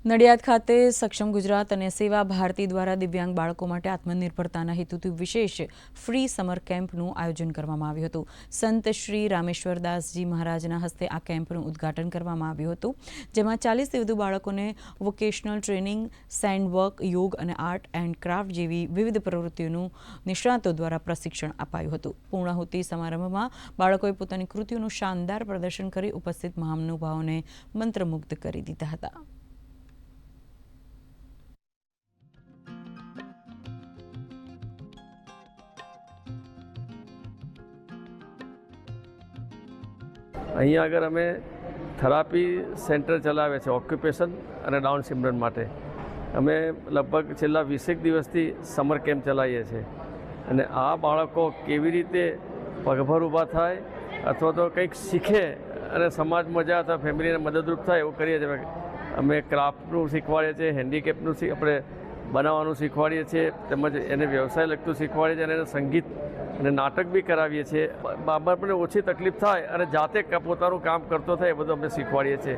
નડિયાદ ખાતે સક્ષમ ગુજરાત અને સેવા ભારતી દ્વારા દિવ્યાંગ બાળકો માટે આત્મનિર્ભરતાના હેતુથી વિશેષ ફ્રી સમર કેમ્પનું આયોજન કરવામાં આવ્યું હતું। સંત શ્રી રામેશ્વરદાસજી મહારાજના હસ્તે આ કેમ્પનું ઉદ્ઘાટન કરવામાં આવ્યું હતું, જેમાં 40થી વધુ બાળકોને વોકેશનલ ટ્રેનિંગ, સેન્ડવર્ક, યોગ અને આર્ટ એન્ડ ક્રાફ્ટ જેવી વિવિધ પ્રવૃત્તિઓનું નિષ્ણાતો દ્વારા પ્રશિક્ષણ અપાયું હતું। પૂર્ણાહુતિ સમારંભમાં બાળકોએ પોતાની કૃતિઓનું શાનદાર પ્રદર્શન કરી ઉપસ્થિત મહાનુભાવોને મંત્રમુગ્ધ કરી દીધા હતા। અહીંયા આગળ અમે થેરાપી સેન્ટર ચલાવે છે ઓક્યુપેશન અને ડાઉન સિન્ડ્રોમ માટે। અમે લગભગ છેલ્લા 20 દિવસથી સમર કેમ્પ ચલાવીએ છીએ અને આ બાળકો કેવી રીતે પગભર ઊભા થાય અથવા તો કંઈક શીખે અને સમાજમાં જાય અથવા ફેમિલીને મદદરૂપ થાય એવું કરીએ છીએ। અમે ક્રાફ્ટનું શીખવાડીએ છીએ, હેન્ડીકેપનું આપણે બનાવવાનું શીખવાડીએ છીએ, તેમજ એને વ્યવસાય લગતું શીખવાડીએ છીએ અને એને સંગીત અને નાટક બી કરાવીએ છીએ। બાળકને ઓછી તકલીફ થાય અને જાતે પોતાનું કામ કરતો થાય એ બધું અમે શીખવાડીએ છીએ।